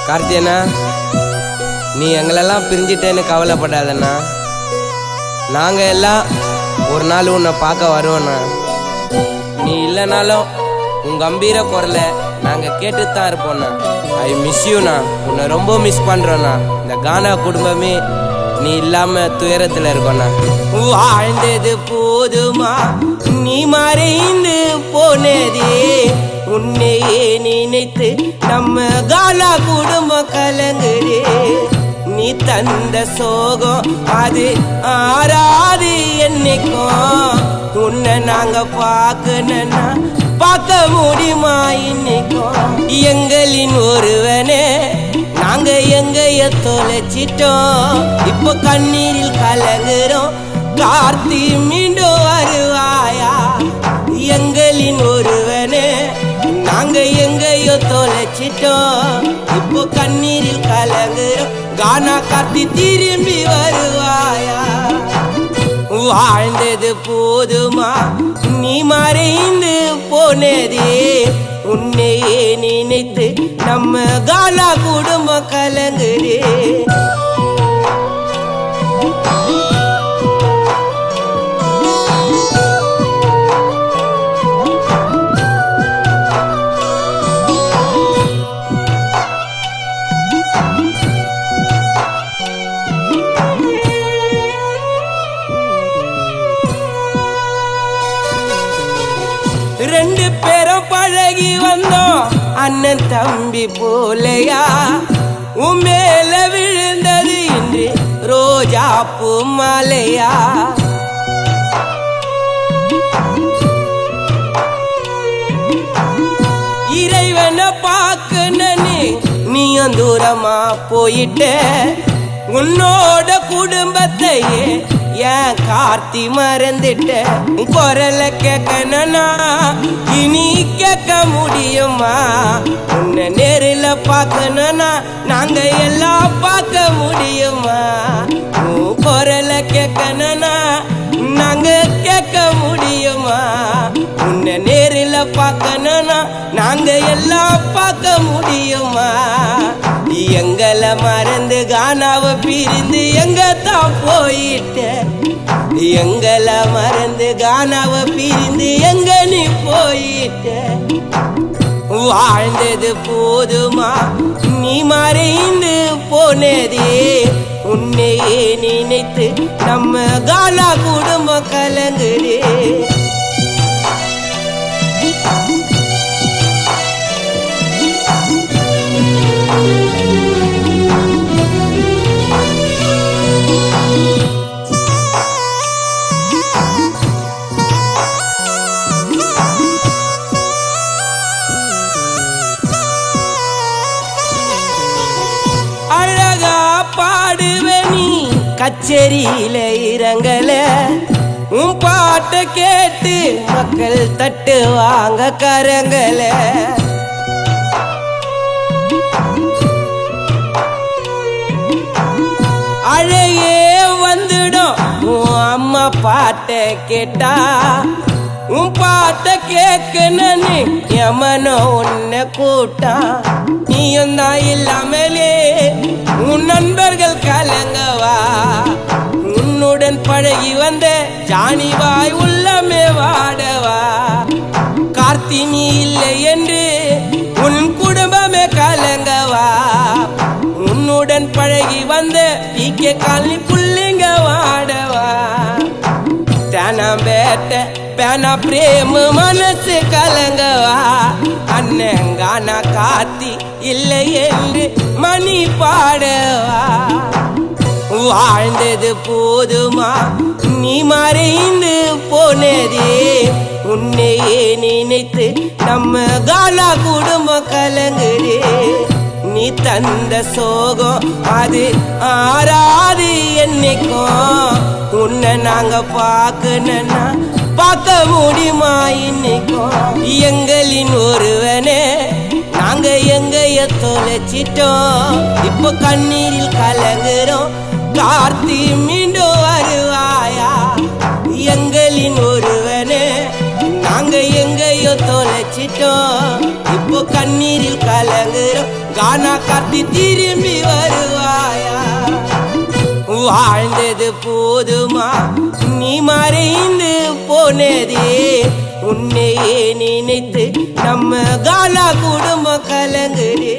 கார்த்தியண்ணா, நீ எங்களெல்லாம் பிரிஞ்சிட்டேன்னு கவலைப்படாதண்ணா. நாங்கள் எல்லாம் ஒரு நாள் உன்னை பார்க்க வருவோண்ணா. நீ இல்லைனாலும் உன் கம்பீர குரலை நாங்கள் கேட்டுத்தான் இருப்போண்ணா. I miss யூண்ணா. உன்னை ரொம்ப மிஸ் பண்ணுறோண்ணா. இந்த கானா குடும்பமே நீ இல்லாம துயரத்தில் இருக்கோண்ணா. வாழ்ந்தது போதுமா, நீ மறைந்து போனதே, உன்னையே நினைத்து நம்ம கானா குடும்பம் கலங்குதே. நீ தந்த சோகம் அது ஆறாது என்னைக்கும். உன்னை நாங்க பார்க்கணும்னா பார்க்க முடியுமா இன்னைக்கும்? எங்களின் ஒருவனே நாங்க எங்கைய தொலைச்சிட்டோம். இப்போ கண்ணீரில் கலங்குறோம். கார்த்தி மீண்டும் வருவாயா? எங்களின் ஒருவனே நாங்க எங்கையோ தொலைச்சிட்டோம். இப்போ கண்ணீரில் கலங்குறோம். கானா கார்த்தி திரும்பி வருவாயா? வாழ்ந்தது போதுமா, நீ மறைந்து போனதே, உன்னையே நினைத்து நம்ம கானா குடும்பம் கலங்குதே. ரெண்டு பேரும் பழகி வந்தோம் அண்ணன் தம்பி போலையா. உமேல விழுந்தது இன்று ரோஜா பூ மாலையா. இறைவனை பார்க்கணுன்னு நீயும் தூரமா போயிட்ட. உன்னோட குடும்பத்தையே ஏன் கார்த்தி மறந்துட்ட? குரலை கேட்கணும்னா இனி கேட்க முடியுமா? உன்னை நேரில் பார்க்கணும்னா நாங்க எல்லாம் பார்க்க முடியுமா? குரலை கேட்கணும்னா நாங்க கேட்க முடியுமா? உன்னை நேரில் பார்க்கணும்னா நாங்க எல்லாம் பார்க்க முடியுமா? எங்களை மறந்து கானாவை பிரிந்து எங்க தான் போயிட்ட? எங்களை மறந்து கானாவை பிரிந்து எங்க நீ போயிட்ட? வாழ்ந்தது போதுமா, நீ மறைந்து போனதே, உன்னையே நினைத்து நம்ம கானா குடும்பம் கலங்குதே. அழகா பாடுவே நீ கச்சேரியில இறங்கல. உன் பாட்டை கேட்டு மக்கள் தட்டு வாங்க கரங்கல. அழகே வந்துடும் உன் அம்மா பாட்டை கேட்டா. உன் பாட்டை கேட்கணுன்னு எமனோ உன்னை கூட்டா. நீயும் தான் இல்லாமலே உன் நண்பர்கள் கலங்கவா. உன்னுடன் பழகி வந்த ஜானிவாய் உள்ளமே வாடவா. கார்த்தி நீ இல்லை என்று உன் குடும்பமே கலங்கவா. உன்னுடன் பழகி வந்த பீக்கே காலனி புள்ளிங்க வாடவா. தானா பேட்ட பேனா பிரேம மனசு கலங்கவா. அண்ணன் கானா கார்த்தி இல்லை என்று மணி பாடவா. வாழ்ந்தது போதுமா, நீ மறைந்து போனதே, உன்னையே நினைத்து நம்ம கானா குடும்பம் கலங்குதே. நீ தந்த சோகம் அது ஆறாது என்னைக்கும். உன்னை நாங்க பார்க்கணும்னா பார்க்க முடியுமா இன்னைக்கும்? எங்களின் ஒருவனே நாங்க எங்கைய தொலைச்சிட்டோம். இப்போ கண்ணீரில் கலங்குறோம். கார்த்தி மீண்டும் வருவாயா? எங்களின் ஒருவனே நாங்க எங்கையோ தொலைச்சிட்டோம். இப்போ இப்போ கண்ணீரில் கலங்குறோம் கானா காட்டி திரும்பி வருவாயா வாழ்ந்தது போதுமா நீ மறைந்து போனதே உன்னையே நினைத்து நம்ம காலா குடும்பம் கலங்குதே